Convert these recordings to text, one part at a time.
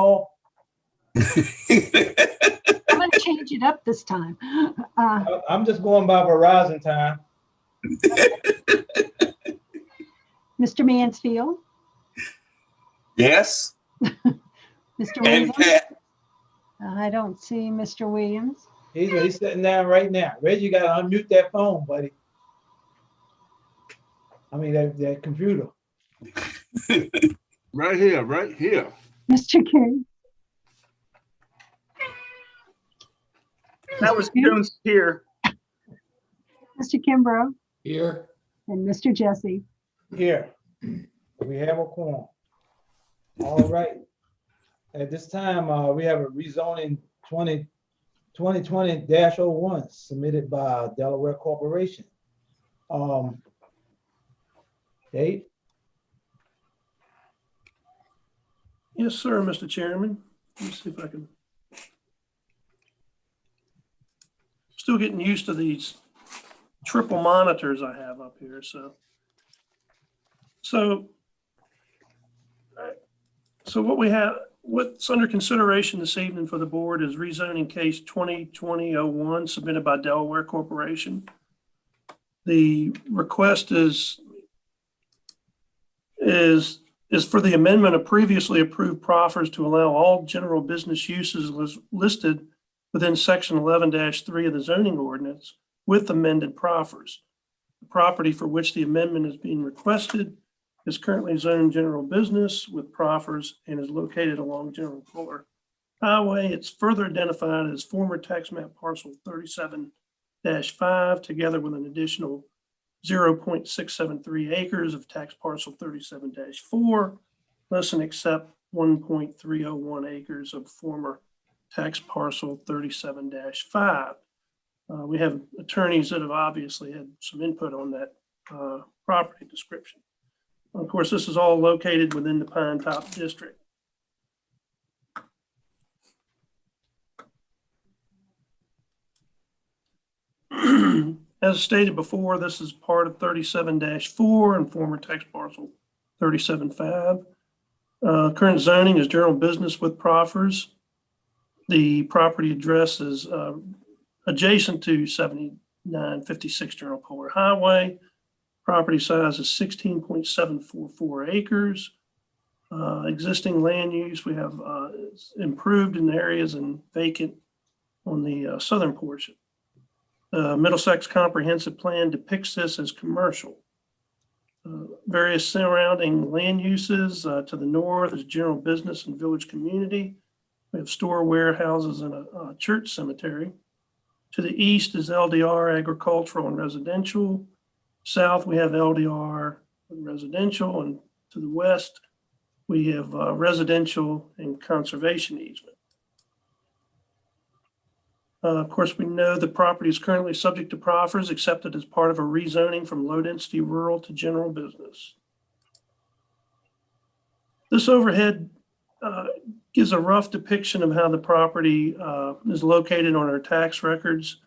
Oh, I'm going to change it up this time. I'm just going by Verizon time. Mr. Mansfield, Yes. Mr. And Williams. Cat. I don't see Mr. Williams. He's sitting down right now. Reggie, you got to unmute that phone, buddy. I mean, that computer. Right here, right here. Mr. King. That was Jones here. Mr. Kimbrough Here. and Mr. Jesse. Here. We have a quorum. All right. At this time, we have a rezoning 2020-01 submitted by Delaware Corporation. Dave? Yes, sir, Mr. Chairman. Let me see if I can. Still getting used to these triple monitors I have up here, so what we have, what's under consideration this evening for the board is rezoning case 2020-01 submitted by Delaware Corporation. The request is for the amendment of previously approved proffers to allow all general business uses listed within section 11-3 of the zoning ordinance with amended proffers. The property for which the amendment is being requested is currently zoned general business with proffers and is located along General Fuller Highway. It's further identified as former tax map parcel 37-5 together with an additional 0.673 acres of tax parcel 37-4, less and except 1.301 acres of former tax parcel 37-5. We have attorneys that have obviously had some input on that property description. Of course, this is all located within the Pine Top District. As stated before, this is part of 37-4 and former tax parcel 37-5. Current zoning is general business with proffers. The property address is adjacent to 7956 General Fuller Highway. Property size is 16.744 acres. Existing land use, we have improved in areas and vacant on the southern portion. Middlesex Comprehensive Plan depicts this as commercial. Various surrounding land uses to the north is general business and village community. We have store warehouses and a church cemetery. To the east is LDR, agricultural and residential. South, we have LDR and residential, and to the west, we have residential and conservation easement. Of course, we know the property is currently subject to proffers accepted as part of a rezoning from low density rural to general business. This overhead gives a rough depiction of how the property is located on our tax records.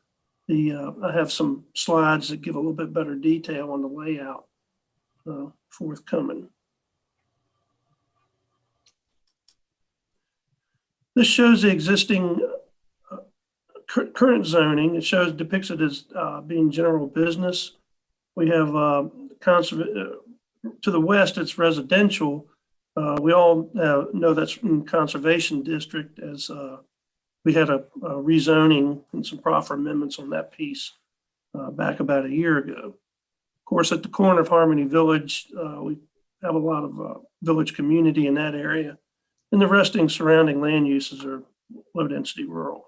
I have some slides that give a little bit better detail on the layout forthcoming. This shows the existing current zoning. It depicts it as being general business. We have to the west, it's residential. We all know that's in conservation district, as we had a rezoning and some proffer amendments on that piece back about a year ago. Of course, at the corner of Harmony Village, we have a lot of village community in that area, and the resting surrounding land uses are low density rural.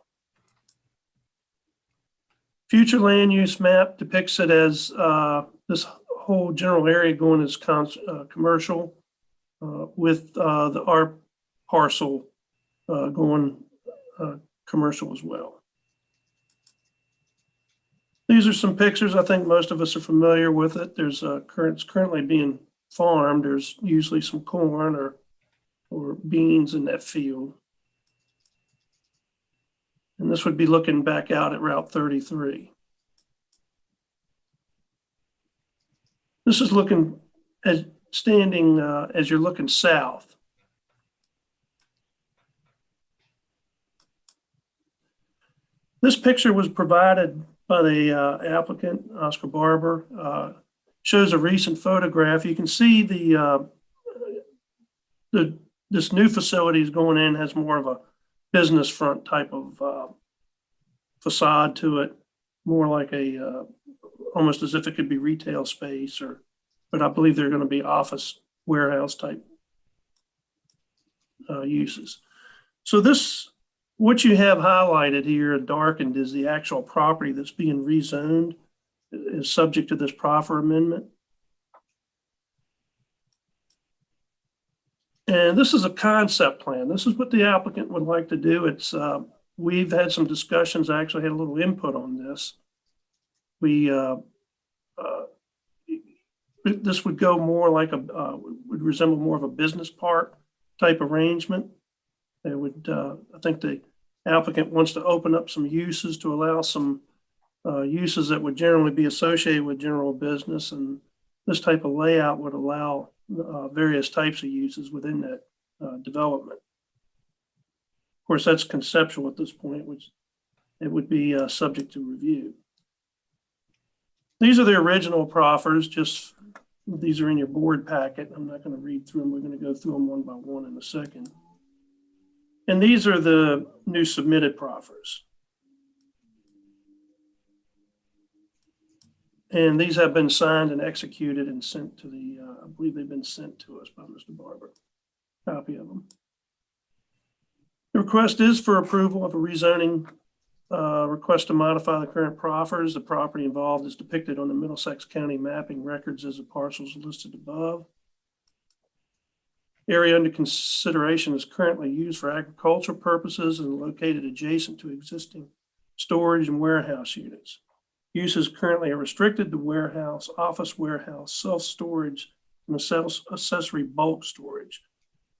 Future land use map depicts it as this whole general area going as commercial with the R parcel going commercial as well. These are some pictures. I think most of us are familiar with it. There's it's currently being farmed. There's usually some corn or beans in that field. And this would be looking back out at Route 33. This is looking as standing as you're looking south. This picture was provided by the applicant, Oscar Barber. Shows a recent photograph. You can see this new facility is going in, has more of a business front type of facade to it, more like a almost as if it could be retail space, but I believe they're going to be office warehouse type uses. So this, what you have highlighted here, darkened, is the actual property that's being rezoned, is subject to this proffer amendment. And this is a concept plan. This is what the applicant would like to do. It's we've had some discussions. I actually had a little input on this. This would go more like would resemble more of a business park type arrangement. It would, I think the applicant wants to open up some uses to allow some uses that would generally be associated with general business, and this type of layout would allow various types of uses within that development. Of course, that's conceptual at this point, which it would be subject to review. These are the original proffers. Just these are in your board packet. I'm not going to read through them. We're going to go through them one by one in a second. And these are the new submitted proffers. And these have been signed and executed and sent to the, I believe they've been sent to us by Mr. Barber. Copy of them. The request is for approval of a rezoning request to modify the current proffers. The property involved is depicted on the Middlesex County mapping records as the parcels listed above. Area under consideration is currently used for agricultural purposes and located adjacent to existing storage and warehouse units. Uses currently are restricted to warehouse, office warehouse, self-storage, and accessory bulk storage.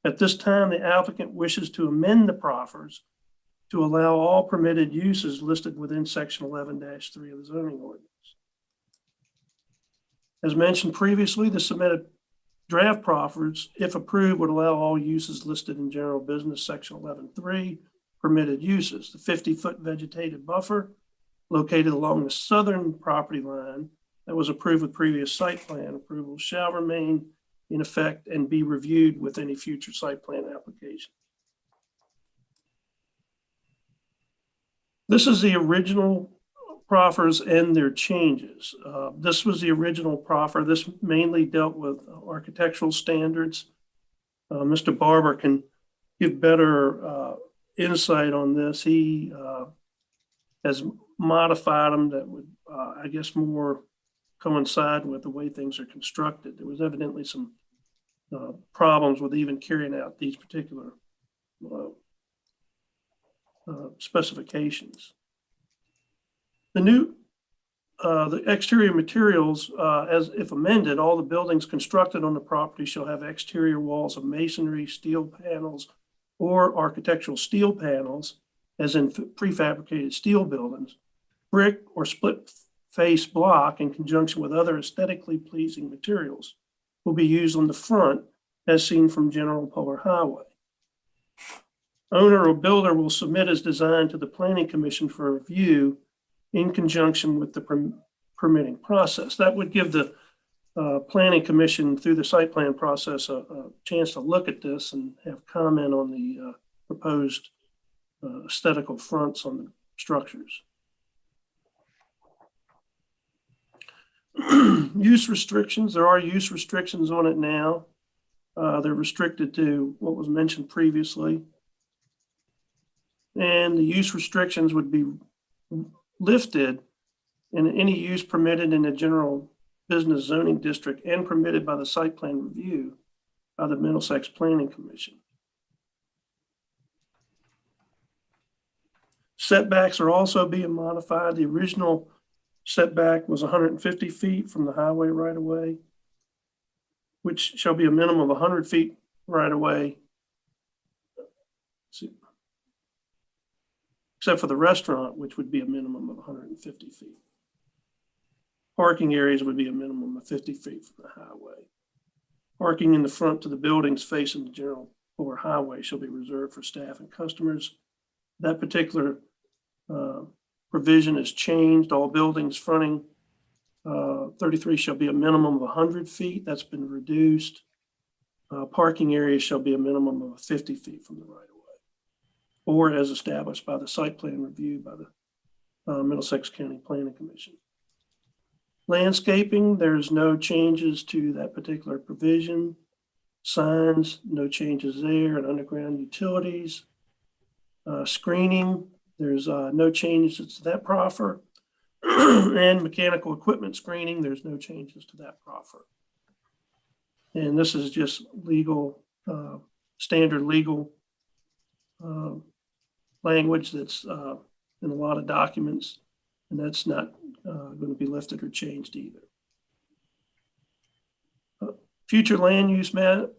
At this time, the applicant wishes to amend the proffers to allow all permitted uses listed within section 11-3 of the zoning ordinance. As mentioned previously, the submitted draft proffers, if approved, would allow all uses listed in general business section 11-3 permitted uses. The 50-foot vegetated buffer located along the southern property line that was approved with previous site plan approval shall remain in effect and be reviewed with any future site plan application. This is the original proffers and their changes. This was the original proffer. This mainly dealt with architectural standards. Mr. Barber can give better insight on this. He has modified them that would, I guess, more coincide with the way things are constructed. There was evidently some problems with even carrying out these particular specifications. The exterior materials, as if amended, all the buildings constructed on the property shall have exterior walls of masonry, steel panels, or architectural steel panels, as in prefabricated steel buildings, brick or split face block in conjunction with other aesthetically pleasing materials will be used on the front as seen from General Polar Highway. Owner or builder will submit his design to the Planning Commission for review in conjunction with the permitting process. That would give the Planning Commission through the site plan process a chance to look at this and have comment on the proposed aesthetical fronts on the structures. Use restrictions, there are use restrictions on it now. They're restricted to what was mentioned previously. And the use restrictions would be lifted in any use permitted in the general business zoning district and permitted by the site plan review by the Middlesex Planning Commission. Setbacks are also being modified. The original setback was 150 feet from the highway right of way, which shall be a minimum of 100 feet right of way, except for the restaurant, which would be a minimum of 150 feet. Parking areas would be a minimum of 50 feet from the highway. Parking in the front to the buildings facing the general or highway shall be reserved for staff and customers. That particular provision is changed. All buildings fronting 33 shall be a minimum of 100 feet. That's been reduced. Parking areas shall be a minimum of 50 feet from the right of way, or as established by the site plan review by the Middlesex County Planning Commission. Landscaping, there's no changes to that particular provision. Signs, no changes there, and underground utilities. Screening, there's no changes to that proffer. And mechanical equipment screening, there's no changes to that proffer. And this is just legal, standard legal language that's in a lot of documents, and that's not going to be lifted or changed either. Future land use map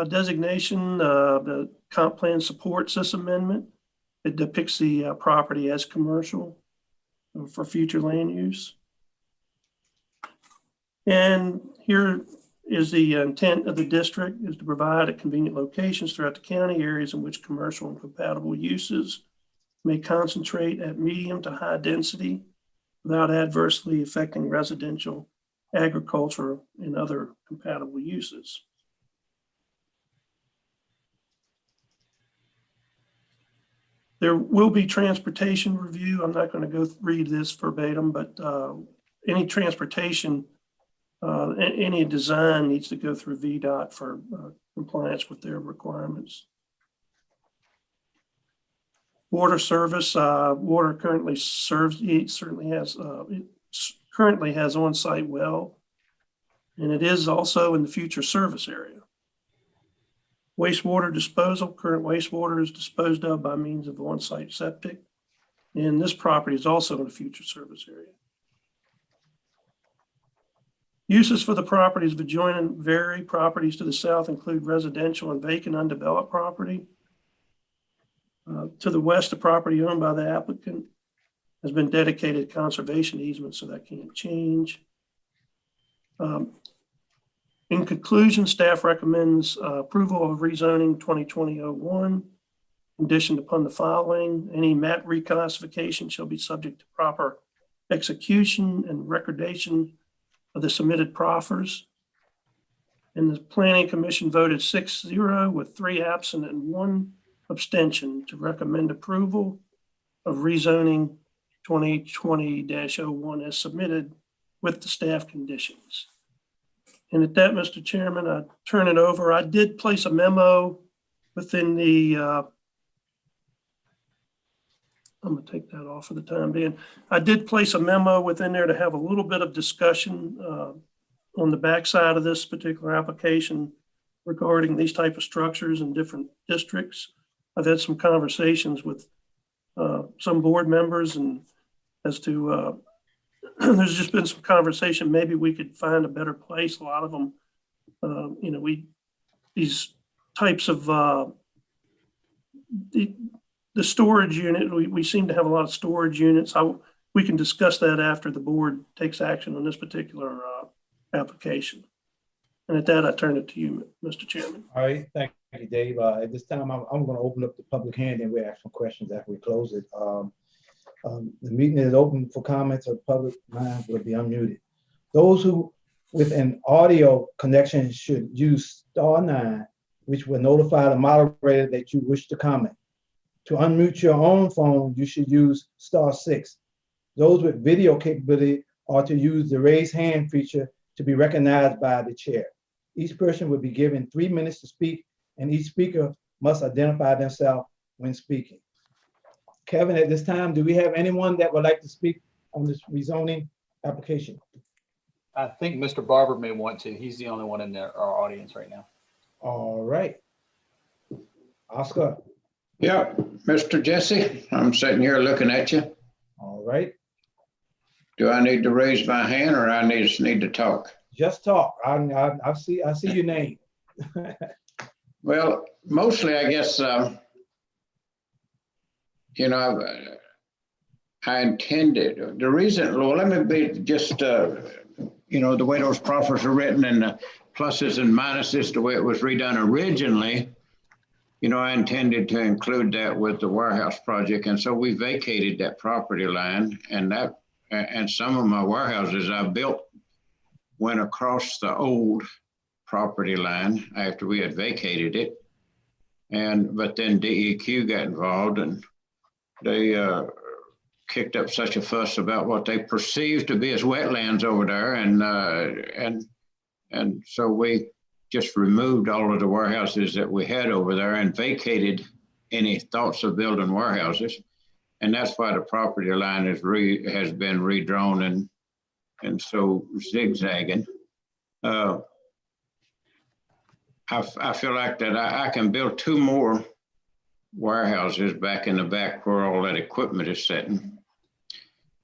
designation, the comp plan supports this amendment. It depicts the property as commercial for future land use. And here is the intent of the district is to provide at convenient locations throughout the county areas in which commercial and compatible uses may concentrate at medium to high density without adversely affecting residential, agriculture, and other compatible uses. There will be transportation review. I'm not going to go read this verbatim, but any transportation, any design needs to go through VDOT for compliance with their requirements. Water service, water currently serves, it certainly has, currently has on-site well, and it is also in the future service area. Wastewater disposal, current wastewater is disposed of by means of on-site septic, and this property is also in the future service area. Uses for the properties of adjoining vary. Properties to the south include residential and vacant undeveloped property. To the west, the property owned by the applicant has been dedicated conservation easement, so that can't change. In conclusion, staff recommends approval of rezoning 2020-01, conditioned upon the following. Any map reclassification shall be subject to proper execution and recordation of the submitted proffers. And the Planning Commission voted 6-0 with 3 absent and 1 abstention to recommend approval of rezoning 2020-01 as submitted with the staff conditions. And at that, Mr. Chairman, I turn it over. I did place a memo within the, I'm going to take that off for the time being. I did place a memo within there to have a little bit of discussion on the backside of this particular application regarding these type of structures in different districts. I've had some conversations with some board members and as to there's just been some conversation. Maybe we could find a better place. A lot of them, you know, these types of the storage unit. We seem to have a lot of storage units. We can discuss that after the board takes action on this particular application. And at that, I turn it to you, Mr. Chairman. All right, thank you, Dave. At this time, I'm going to open up the public hearing and we'll ask some questions after we close it. The meeting is open for comments or public lines will be unmuted. Those who with an audio connection should use *9, which will notify the moderator that you wish to comment. To unmute your own phone, you should use *6. Those with video capability are to use the raise hand feature to be recognized by the chair. Each person will be given 3 minutes to speak, and each speaker must identify themselves when speaking. Kevin, at this time, do we have anyone that would like to speak on this rezoning application? I think Mr. Barber may want to. He's the only one in our audience right now. All right. Oscar. Yeah, Mr. Jesse, I'm sitting here looking at you. All right. Do I need to raise my hand or I just need to talk? Just talk. I see your name. Well, mostly, I guess, you know, I intended the reason. Well, let me be just, you know, the way those proffers are written and the pluses and minuses, the way it was redone originally. I intended to include that with the warehouse project. And so we vacated that property line, and some of my warehouses I built went across the old property line after we had vacated it. But then DEQ got involved, and they kicked up such a fuss about what they perceived to be as wetlands over there. And so we just removed all of the warehouses that we had over there and vacated any thoughts of building warehouses. And that's why the property line has been redrawn and so zigzagging. I feel like that I can build 2 more warehouses back in the back where all that equipment is sitting.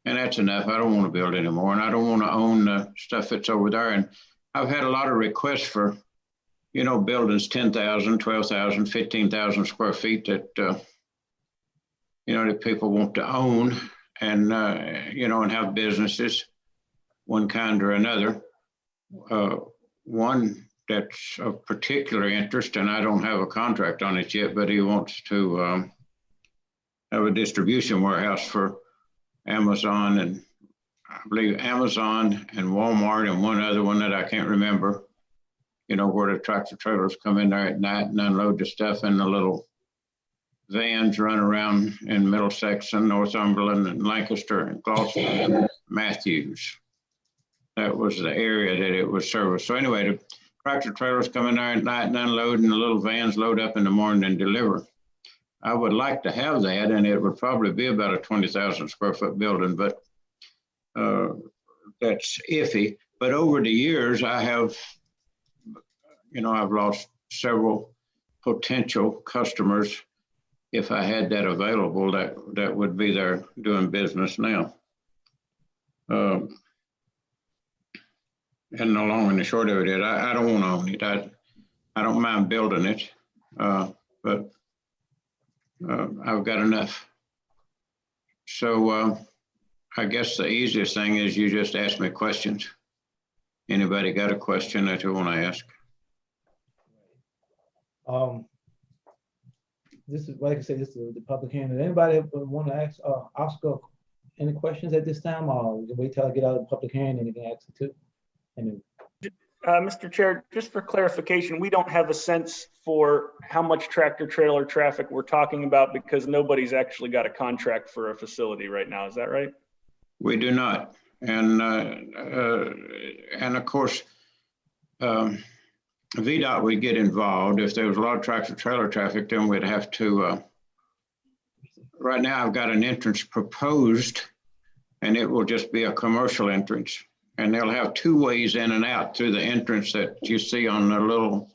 And that's enough. I don't want to build anymore. And I don't want to own the stuff that's over there. And I've had a lot of requests for, buildings 10,000, 12,000, 15,000 square feet that, that people want to own and, and have businesses, one kind or another. One that's of particular interest, and I don't have a contract on it yet, but he wants to have a distribution warehouse for Amazon, and I believe Amazon and Walmart and one other one that I can't remember, where the tractor trailers come in there at night and unload the stuff, and the little vans run around in Middlesex and Northumberland and Lancaster and Gloucester and Matthews. That was the area that it was serviced. So anyway, the tractor trailers come in there at night and unload, and the little vans load up in the morning and deliver. I would like to have that, and it would probably be about a 20,000 square foot building, but that's iffy. But over the years, I've lost several potential customers. If I had that available, that would be there doing business now. And the long and the short of it is, I don't want to own it. I don't mind building it, but I've got enough. So I guess the easiest thing is you just ask me questions. Anybody got a question that you want to ask? This is, like I said, this is the public hearing. Anybody want to ask Oscar any questions at this time, or we can wait till I get out of the public hearing and you can ask it too? Mr. Chair, just for clarification, we don't have a sense for how much tractor trailer traffic we're talking about because nobody's actually got a contract for a facility right now. Is that right? We do not. And of course, VDOT would get involved. If there was a lot of tractor trailer traffic, then we'd have to, right now I've got an entrance proposed, and it will just be a commercial entrance. And they'll have 2 ways in and out through the entrance that you see on the little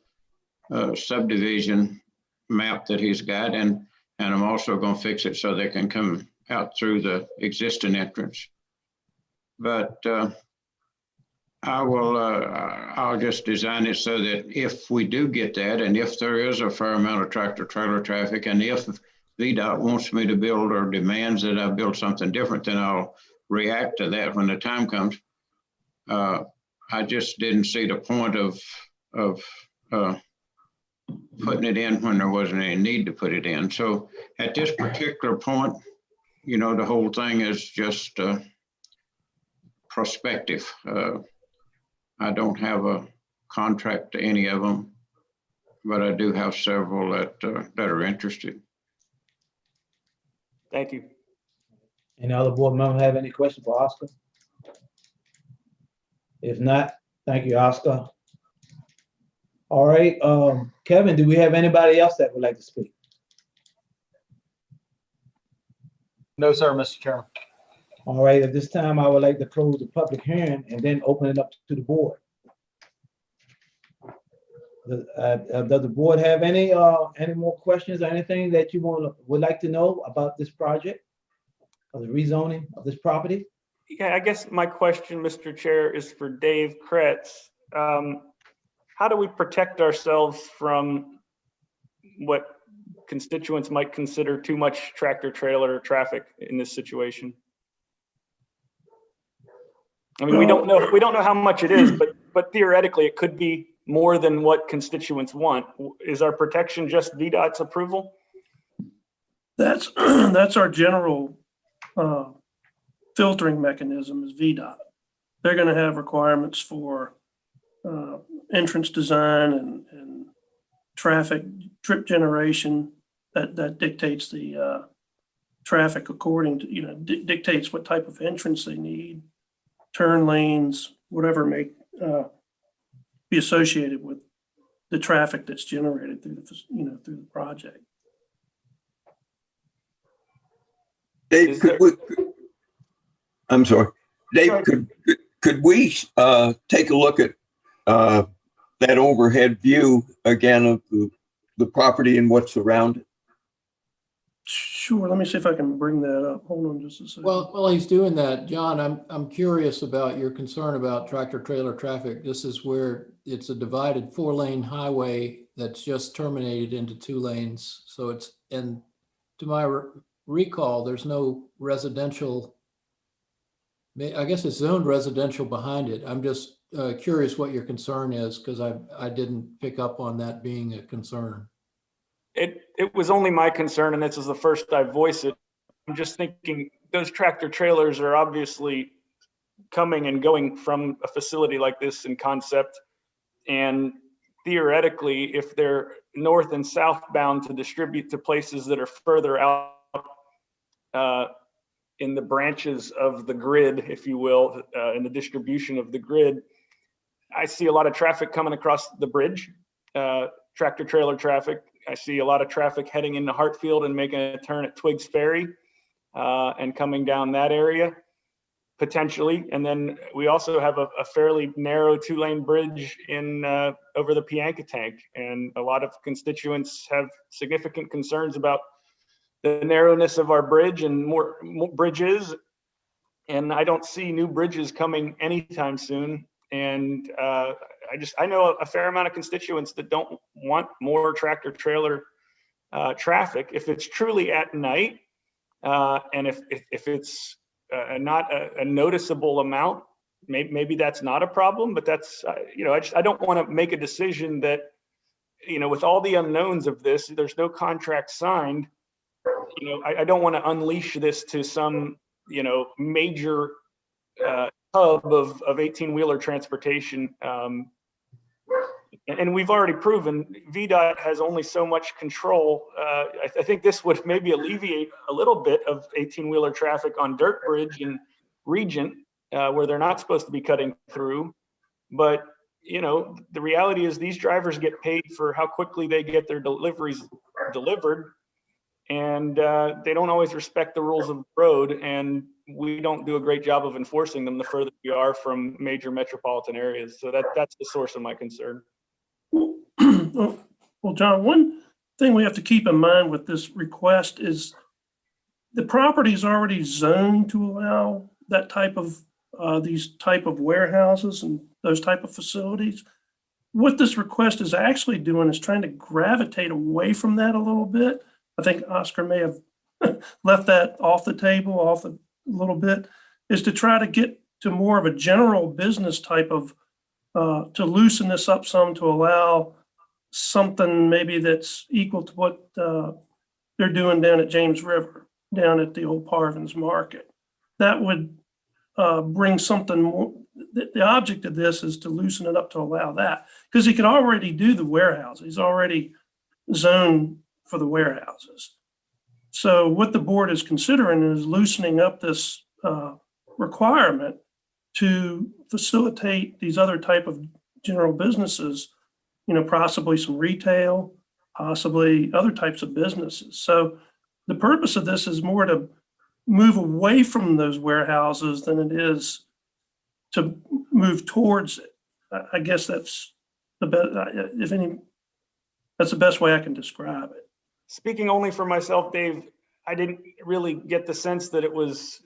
subdivision map that he's got. And I'm also going to fix it so they can come out through the existing entrance. But I'll just design it so that if we do get that, and if there is a fair amount of tractor trailer traffic, and if VDOT wants me to build or demands that I build something different, then I'll react to that when the time comes. I just didn't see the point of putting it in when there wasn't any need to put it in. So at this particular point, the whole thing is just prospective. I don't have a contract to any of them, but I do have several that are interested. Thank you. Any other board member have any questions for Oscar? If not, thank you, Oscar. All right, Kevin, do we have anybody else that would like to speak? No, sir, Mr. Chairman. All right, at this time, I would like to close the public hearing and then open it up to the board. Does the board have any more questions or anything that you would like to know about this project or the rezoning of this property? Yeah, I guess my question, Mr. Chair, is for Dave Kretz. How do we protect ourselves from what constituents might consider too much tractor trailer traffic in this situation? I mean, we don't know how much it is, but theoretically it could be more than what constituents want. Is our protection just VDOT's approval? That's, that's our general filtering mechanism is VDOT. They're going to have requirements for entrance design and traffic trip generation that dictates the traffic according to, dictates what type of entrance they need, turn lanes, whatever may be associated with the traffic that's generated through the, through the project. Is Dave, I'm sorry. Dave, could we take a look at that overhead view again of the property and what's around it? Sure. Let me see if I can bring that up. Hold on just a second. Well, while he's doing that, John, I'm curious about your concern about tractor trailer traffic. This is where it's a divided 4-lane highway that's just terminated into 2 lanes. So it's, and to my recall, there's no residential, I guess it's zoned residential behind it. I'm just curious what your concern is, because I didn't pick up on that being a concern. It was only my concern, and this is the first I voiced it. I'm just thinking those tractor trailers are obviously coming and going from a facility like this in concept. And theoretically, if they're north and southbound to distribute to places that are further out in the branches of the grid, if you will, in the distribution of the grid, I see a lot of traffic coming across the bridge, tractor trailer traffic. I see a lot of traffic heading into Hartfield and making a turn at Twiggs Ferry and coming down that area potentially. And then we also have a fairly narrow 2-lane bridge in over the Pianca Tank. And a lot of constituents have significant concerns about the narrowness of our bridge and more bridges. And I don't see new bridges coming anytime soon. And I know a fair amount of constituents that don't want more tractor trailer traffic. If it's truly at night, and if it's not a noticeable amount, maybe that's not a problem. But that's I don't want to make a decision that, with all the unknowns of this, there's no contract signed. I don't want to unleash this to some major hub of 18-wheeler transportation. And we've already proven VDOT has only so much control. I think this would maybe alleviate a little bit of 18-wheeler traffic on Dirt Bridge and Regent, where they're not supposed to be cutting through. But, the reality is these drivers get paid for how quickly they get their deliveries delivered. And they don't always respect the rules of the road. And we don't do a great job of enforcing them the further we are from major metropolitan areas. So that's the source of my concern. Well, John, one thing we have to keep in mind with this request is the property is already zoned to allow that type of these type of warehouses and those type of facilities. What this request is actually doing is trying to gravitate away from that a little bit. I think Oscar may have left that off the table, a little bit, is to try to get to more of a general business type of, to loosen this up some, to allow something maybe that's equal to what they're doing down at James River, down at the old Parvin's Market. That would bring something more. The object of this is to loosen it up to allow that, because he could already do the warehouse. He's already zoned for the warehouses. So what the board is considering is loosening up this requirement to facilitate these other type of general businesses, possibly some retail, possibly other types of businesses. So the purpose of this is more to move away from those warehouses than it is to move towards it. I guess that's the best, that's the best way I can describe it. Speaking only for myself, Dave, I didn't really get the sense that it was,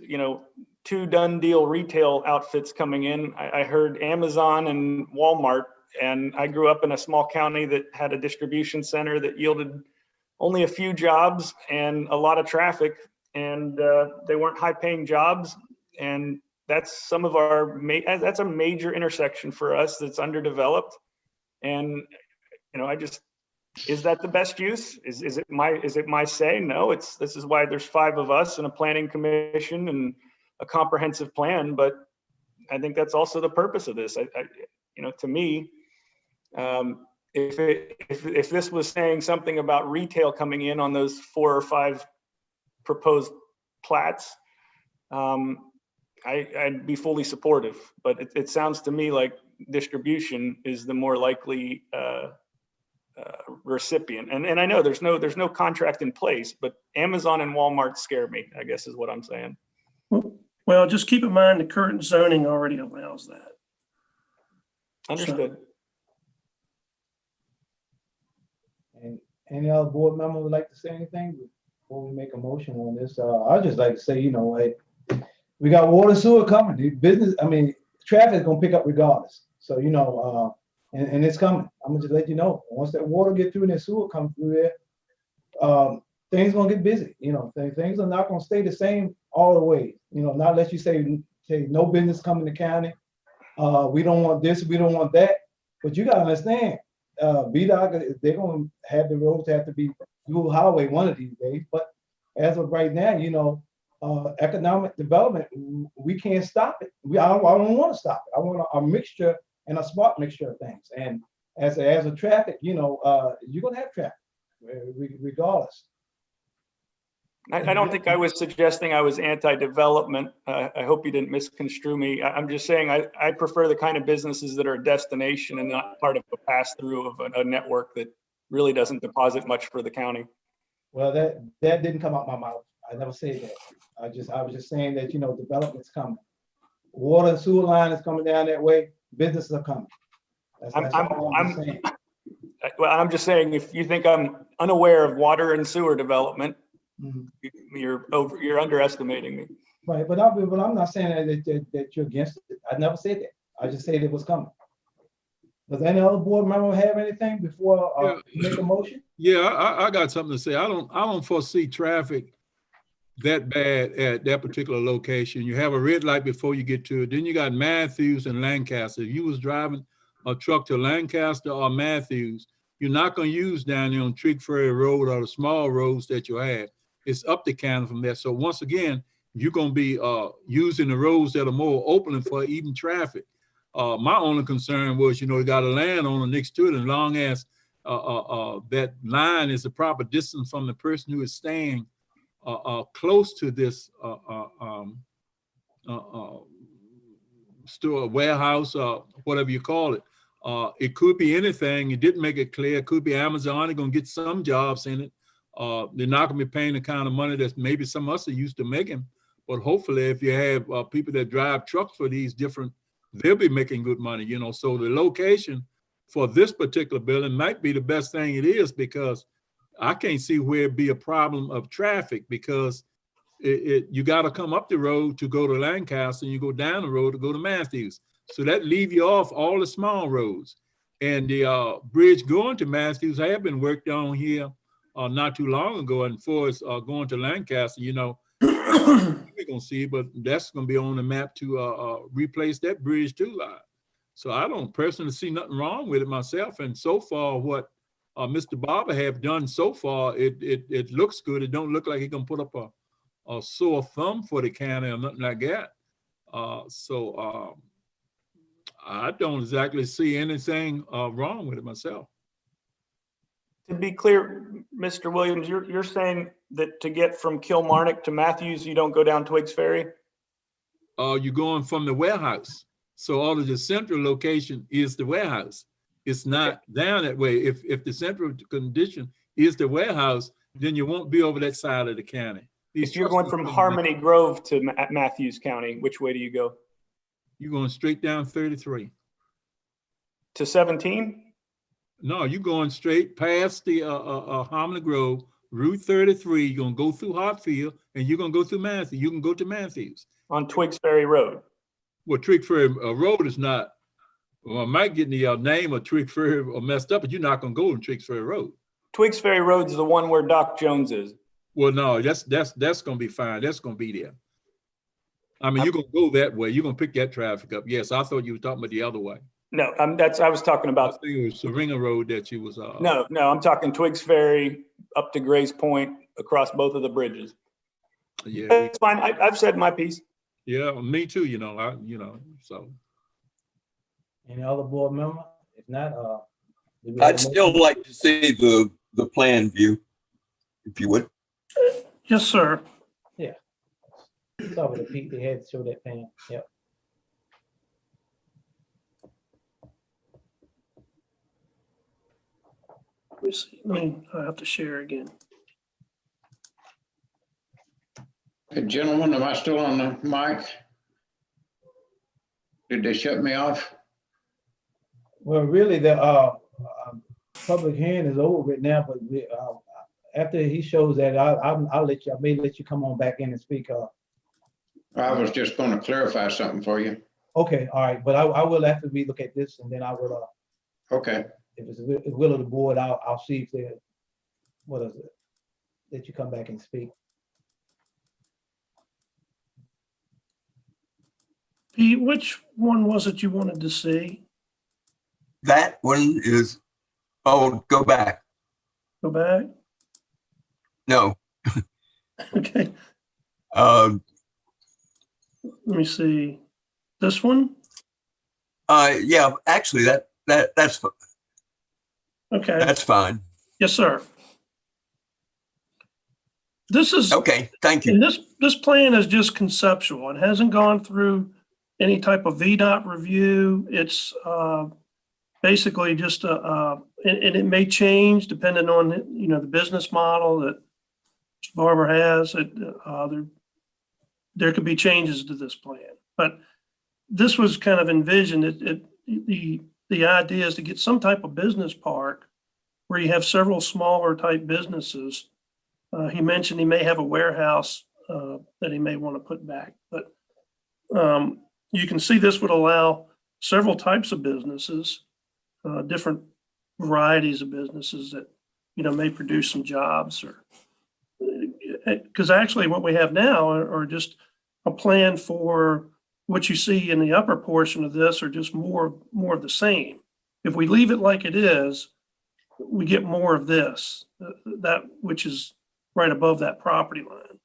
2 done deal retail outfits coming in. I heard Amazon and Walmart, and I grew up in a small county that had a distribution center that yielded only a few jobs and a lot of traffic, and they weren't high-paying jobs. And that's some of our, that's a major intersection for us that's underdeveloped. And, is that the best use? Is it my say? No, this is why there's 5 of us and a planning commission and a comprehensive plan. But I think that's also the purpose of this. To me, if this was saying something about retail coming in on those 4 or 5 proposed plats, I'd be fully supportive. But it sounds to me like distribution is the more likely recipient. And I know there's no contract in place, but Amazon and Walmart scare me, I guess is what I'm saying. Well, just keep in mind the current zoning already allows that. Understood. And any other board member would like to say anything before we make a motion on this? I'd just like to say, like, we got water and sewer coming. The business, traffic is gonna pick up regardless. So, and it's coming. I'm gonna just let you know. Once that water get through and that sewer come through there, things gonna get busy. Things are not gonna stay the same all the way. Not unless you say no business coming to county. We don't want this, we don't want that. But you gotta understand, VDOT, they're gonna have the roads have to be dual highway one of these days. But as of right now, economic development, we can't stop it. I don't want to stop it. I want a mixture and a smart mixture of things. And as a traffic, you're gonna have traffic regardless. I don't think I was suggesting I was anti-development. I hope you didn't misconstrue me. I'm just saying I prefer the kind of businesses that are a destination and not part of a pass-through of a network that really doesn't deposit much for the county. Well, that didn't come out my mouth. I never said that. I was just saying that development's coming. Water and sewer line is coming down that way. Businesses are coming. That's all I'm saying. Well, I'm just saying, if you think I'm unaware of water and sewer development, you're underestimating me. Right, but I'm not saying that you're against it. I never said that. I just said it was coming. Does any other board member have anything before make a motion? Yeah, I got something to say. I don't foresee traffic that bad at that particular location. You have a red light before you get to it. Then you got Matthews and Lancaster. If you was driving a truck to Lancaster or Matthews, you're not going to use down there on Trigg Ferry Road or the small roads that you have. It's up the county from there. So once again, you're going to be using the roads that are more open for even traffic. My only concern was, you got a landowner next to it, as long as that line is the proper distance from the person who is staying close to this store, warehouse, whatever you call it. It could be anything. You didn't make it clear. It could be Amazon. They're going to get some jobs in it. They're not going to be paying the kind of money that maybe some of us are used to making. But hopefully, if you have people that drive trucks for these different, they'll be making good money, So the location for this particular building might be the best thing it is, because I can't see where it'd be a problem of traffic, because you got to come up the road to go to Lancaster, and you go down the road to go to Matthews. So that leave you off all the small roads. And the bridge going to Matthews have been worked on here not too long ago. And for us going to Lancaster, we're going to see, but that's going to be on the map to replace that bridge too. So I don't personally see nothing wrong with it myself. And so far, what Mr. Barber have done so far, it looks good. It don't look like he's going to put up a sore thumb for the county or nothing like that. I don't exactly see anything wrong with it myself. To be clear, Mr. Williams, you're saying that to get from Kilmarnock to Matthews, you don't go down Twiggs Ferry? You're going from the warehouse. So all of the central location is the warehouse. It's not down that way. If the central condition is the warehouse, then you won't be over that side of the county. If you're going from Harmony Grove to Matthews County, which way do you go? You're going straight down 33. To 17? No, you're going straight past the Harmony Grove, Route 33. You're going to go through Hartfield, and you're going to go through Matthews. You can go to Matthews. On Twiggs Ferry Road. Well, Twiggs Ferry Road is not, well, I might get the name of Twiggs Ferry messed up, but you're not going to go on Twiggs Ferry Road. Twiggs Ferry Road is the one where Doc Jones is. Well, no, that's going to be fine. That's going to be there. I mean, you're going to go that way. You're going to pick that traffic up. Yes, I thought you were talking about the other way. No, I was talking I about, think it was Serena Road that you was, no, I'm talking Twiggs Ferry up to Grace Point across both of the bridges. yeah, That's fine. I've said my piece. yeah, me too, so. Any other board member? If not, do we have a I'd still motion? like to see the plan view, if you would. Yes, sir. Start with the Pete, they had to show that plan, yep. Let me see. I have to share again. Hey, gentlemen, am I still on the mic? Did they shut me off? Well, really, the public hearing is over right now, but we, after he shows that, I'll let you, I may let you come on back in and speak. I was just going to clarify something for you. Okay, all right, but I will after we look at this, and then I will, Okay. if it's the will of the board, I'll see if there, what is it? Let you come back and speak. Pete, which one was it you wanted to see? That one is, oh, go back. Go back? No. Okay, Uh, let me see. This one? yeah, actually that's Okay, fine. yes, sir. This is, Okay, thank you. and this plan is just conceptual. It hasn't gone through any type of VDOT review. It's basically just and it may change depending on, the business model that Mr. Barber has. There could be changes to this plan, but this was kind of envisioned. The idea is to get some type of business park where you have several smaller type businesses. He mentioned he may have a warehouse that he may want to put back, but you can see this would allow several types of businesses, different varieties of businesses that, may produce some jobs, or because actually what we have now are just a plan for what you see in the upper portion of this, are just more of the same. If we leave it like it is, we get more of this, that which is right above that property line,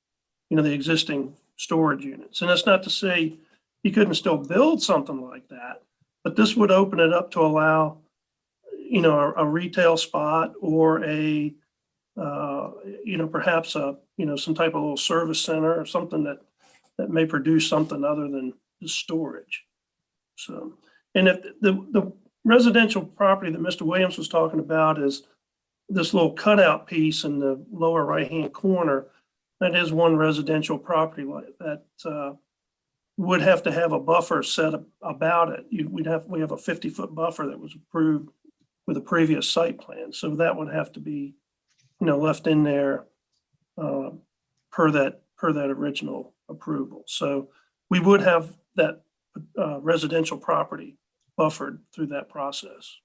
the existing storage units. And that's not to say you couldn't still build something like that, but this would open it up to allow, a retail spot or a, perhaps some type of little service center or something that may produce something other than the storage. So, and if the residential property that Mr. Williams was talking about is this little cutout piece in the lower right-hand corner, that is one residential property that would have to have a buffer set about it. We have a 50-foot buffer that was approved with a previous site plan. So that would have to be, left in there per that original approval. So we would have that residential property buffered through that process.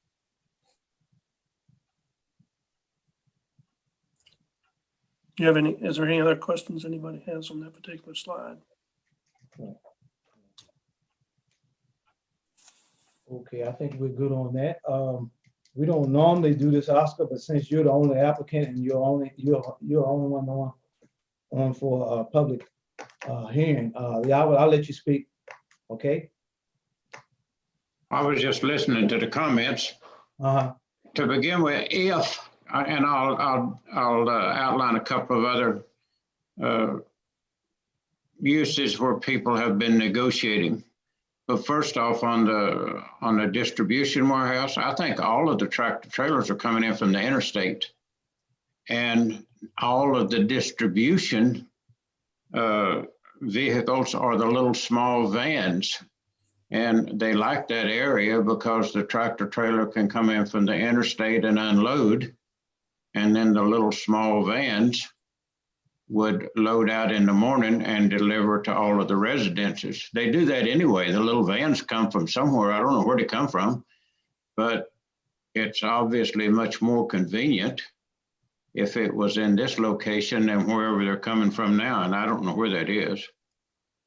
Is there any other questions anybody has on that particular slide? Okay, I think we're good on that. We don't normally do this, Oscar, but since you're the only applicant and you're only one on for a public hearing, yeah, I'll let you speak. Okay. I was just listening to the comments. To begin with, and I'll outline a couple of other uses where people have been negotiating. But first off, on the distribution warehouse, I think all of the tractor trailers are coming in from the interstate, and all of the distribution vehicles are the little small vans. And they like that area because the tractor trailer can come in from the interstate and unload. And then the little small vans would load out in the morning and deliver to all of the residences. They do that anyway. The little vans come from somewhere. I don't know where they come from, but it's obviously much more convenient if it was in this location than wherever they're coming from now. And I don't know where that is.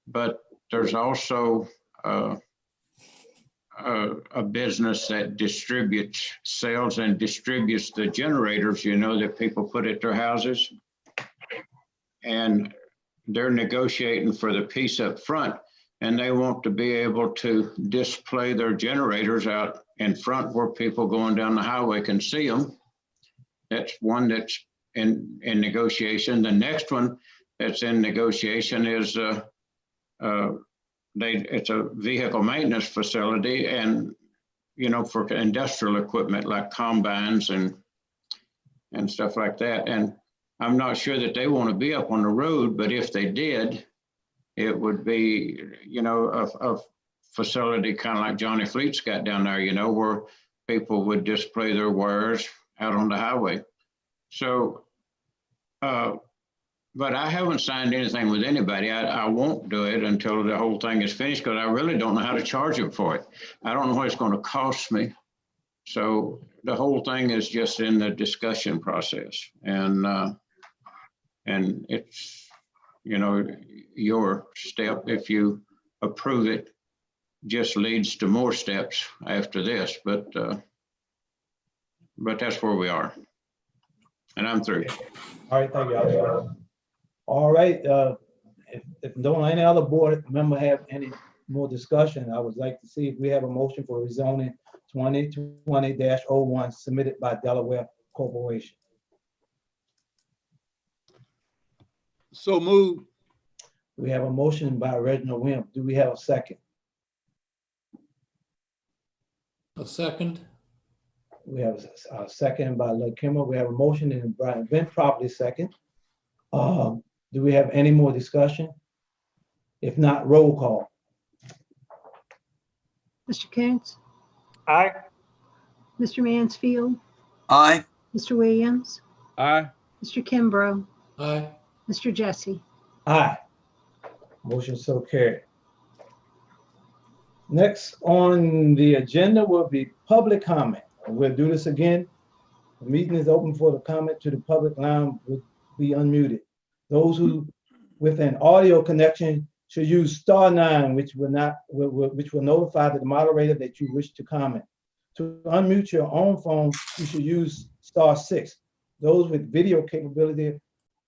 But there's also a business that sells and distributes the generators, you know, that people put at their houses. And they're negotiating for the piece up front, and they want to be able to display their generators out in front where people going down the highway can see them. That's one that's in negotiation. The next one that's in negotiation is it's a vehicle maintenance facility, and you know, for industrial equipment like combines and stuff like that. And I'm not sure that they want to be up on the road, but if they did, it would be, you know, a facility kind of like Johnny Fleet's got down there, you know, where people would display their wares out on the highway. So, but I haven't signed anything with anybody. I won't do it until the whole thing is finished, because I really don't know how to charge them for it. I don't know what it's going to cost me. So the whole thing is just in the discussion process. And it's, you know, your step, if you approve it, just leads to more steps after this. But that's where we are. And I'm through. All right, thank you, Alex. All right, if don't any other board member have any more discussion, I would like to see if we have a motion for rezoning 2020-01 submitted by Delaware Corporation. So move. We have a motion by Reginald Williams. Do we have a second? A second. We have a second by Lil Kimmer. We have a motion and Brian Bent properly second. Do we have any more discussion? If not, roll call. Mr. Coons, Aye. Mr. Mansfield, Aye. Mr. Williams, Aye. Mr. Kimbrough, Aye. Mr. Jesse. Aye. Motion so carried. Next on the agenda will be public comment. We'll do this again. The meeting is open for the comment to the public line will be unmuted. Those who with an audio connection should use *9, which will notify the moderator that you wish to comment. To unmute your own phone, you should use *6. Those with video capability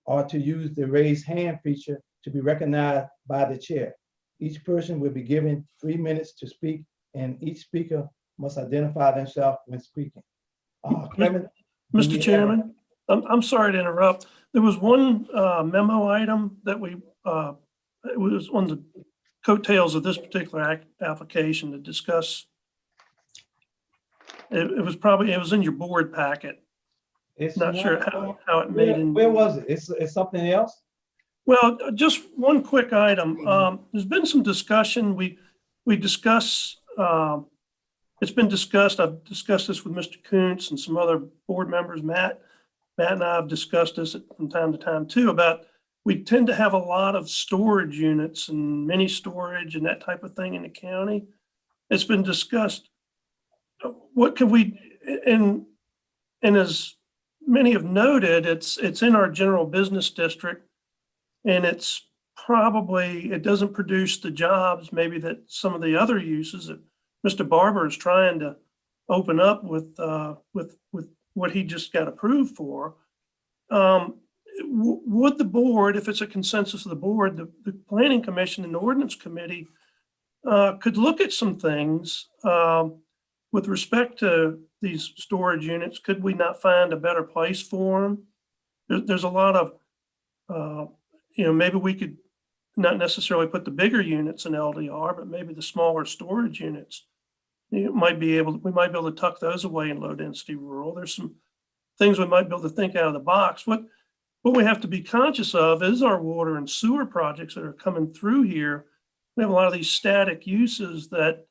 are to use the raise hand feature to be recognized by the chair. Each person will be given 3 minutes to speak, and each speaker must identify themselves when speaking. Kevin, Mr. Chairman, I'm sorry to interrupt. There was one memo item that it was on the coattails of this particular application to discuss. It was in your board packet. it's Not sure how it made in. Where was it? It's something else? Well, just one quick item. There's been some discussion. We discuss, it's been discussed. I've discussed this with Mr. Kuntz and some other board members. Matt and I have discussed this from time to time too, about we tend to have a lot of storage units and mini storage and that type of thing in the county. It's been discussed. What could we, and as many have noted, it's in our general business district. And it doesn't produce the jobs maybe that some of the other uses that Mr. Barber is trying to open up with what he just got approved for. Would the board, if it's a consensus of the board, the Planning Commission and the Ordinance Committee could look at some things with respect to these storage units? Could we not find a better place for them? There's a lot of maybe we could not necessarily put the bigger units in LDR, but maybe the smaller storage units. We might be able to tuck those away in low density rural. There's some things we might be able to think out of the box. What we have to be conscious of is our water and sewer projects that are coming through here. We have a lot of these static uses that,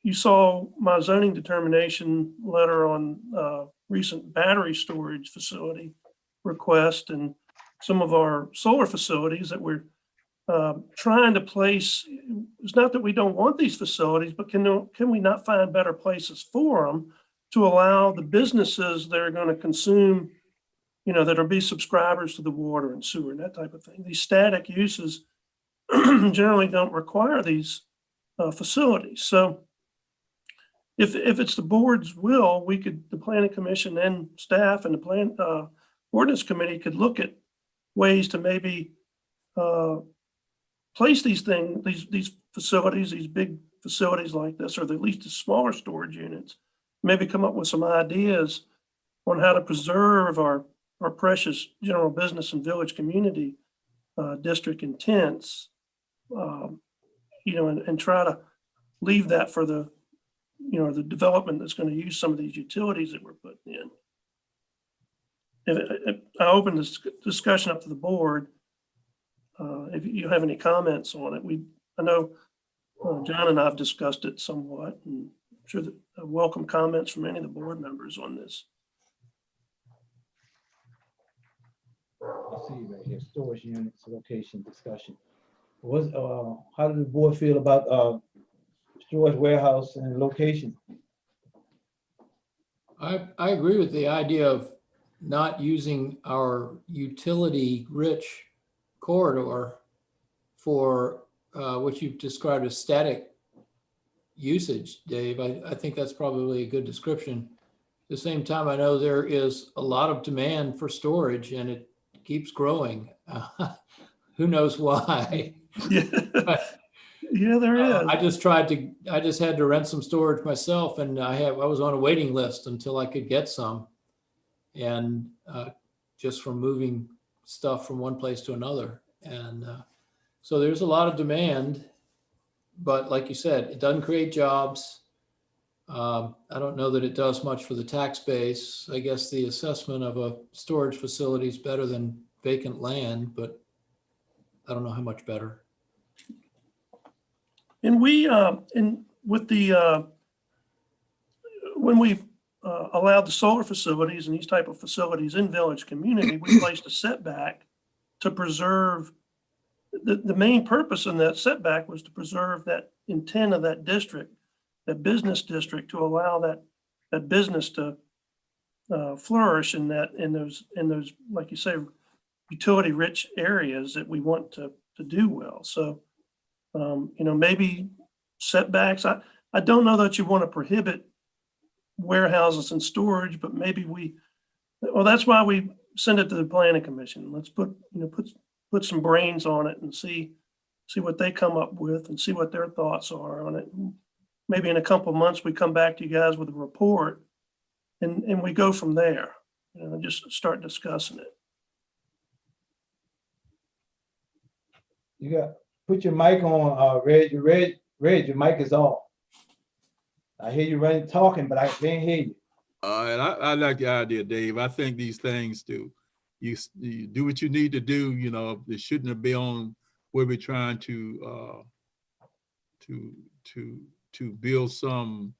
you saw my zoning determination letter on recent battery storage facility request, and some of our solar facilities that we're trying to place. It's not that we don't want these facilities, but can we not find better places for them to allow the businesses that are going to consume, that'll be subscribers to the water and sewer and that type of thing. These static uses generally don't require these facilities. So if it's the board's will, the planning commission and staff and the ordinance committee could look at ways to maybe place these facilities, these big facilities like this, or at least the smaller storage units, maybe come up with some ideas on how to preserve our precious general business and village community district intents, and try to leave that for the development that's going to use some of these utilities that we're putting in. And I open this discussion up to the board. If you have any comments on it, I know John and I have discussed it somewhat, and I'm sure that I welcome comments from any of the board members on this. I see right here, storage units, location discussion. How did the board feel about storage warehouse and location? I agree with the idea of not using our utility-rich corridor for what you've described as static usage, Dave. I think that's probably a good description. At the same time, I know there is a lot of demand for storage and it keeps growing. Who knows why? Yeah, yeah, there is. I just had to rent some storage myself, and I was on a waiting list until I could get some. And just from moving stuff from one place to another. And so there's a lot of demand, but like you said, it doesn't create jobs. I don't know that it does much for the tax base. I guess the assessment of a storage facility is better than vacant land, but I don't know how much better. And when we allowed the solar facilities and these type of facilities in village community, we placed a setback to preserve, the main purpose in that setback was to preserve that intent of that district, that business district, to allow that business to flourish in those, like you say, utility rich areas that we want to do well. So, maybe setbacks, I don't know that you want to prohibit warehouses and storage, but maybe that's why we send it to the planning commission. Let's put some brains on it and see what they come up with and see what their thoughts are on it. Maybe in a couple of months, we come back to you guys with a report and we go from there, just start discussing it. Put your mic on, Reg. Your mic is off. I hear you talking, but I can't hear you. And I like the idea, Dave. I think these things you do what you need to do. It shouldn't be on where we're trying to build some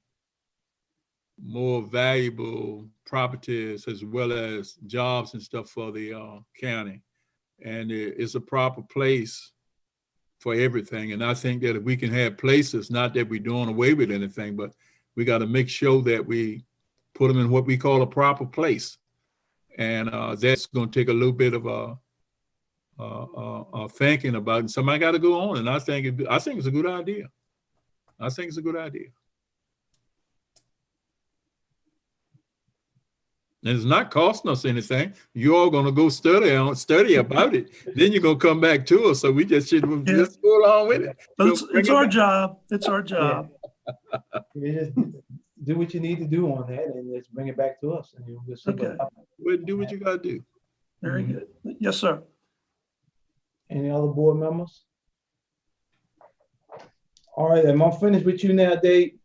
more valuable properties as well as jobs and stuff for the county. And it's a proper place for everything. And I think that if we can have places, not that we're doing away with anything, but we got to make sure that we put them in what we call a proper place. And that's going to take a little bit of thinking about it. And somebody got to go on. And I think it's a good idea. I think it's a good idea. And it's not costing us anything. You're all going to go study about it. Then you're going to come back to us. So we just should just go along with it. It's our job. It's our job. You just do what you need to do on that and just bring it back to us. And we'll see Okay. Well, do what you got to do. Very good. Yes, sir. Any other board members? All right, am I finished with you now, Dave?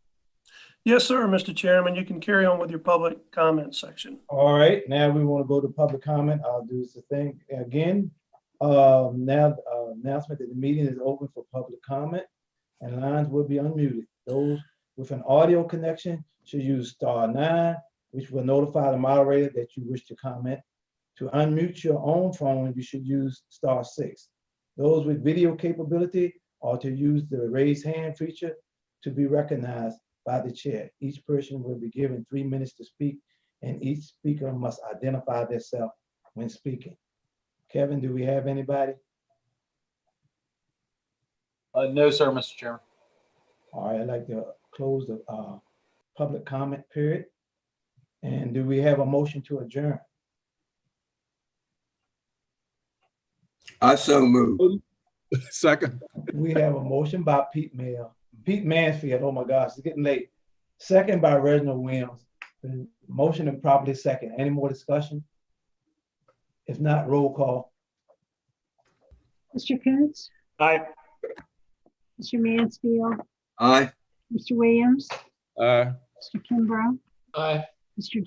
Yes, sir, Mr. Chairman. You can carry on with your public comment section. All right, now we want to go to public comment. I'll do this thing again. Now, announcement that the meeting is open for public comment and lines will be unmuted. Those with an audio connection should use *9, which will notify the moderator that you wish to comment. To unmute your own phone, you should use *6. Those with video capability are to use the raise hand feature to be recognized by the chair. Each person will be given 3 minutes to speak, and each speaker must identify themselves when speaking. Kevin, do we have anybody? No, sir, Mr. Chairman. All right, I'd like to close the public comment period. And do we have a motion to adjourn? I so move. Second. We have a motion by Pete Mansfield, oh my gosh, it's getting late. Second by Reginald Williams. Motion and properly second. Any more discussion? If not, roll call. Mr. Coons, Aye. Mr. Mansfield, Aye. Mr. Williams, Aye. Mr. Kimbrough, Aye. Mr.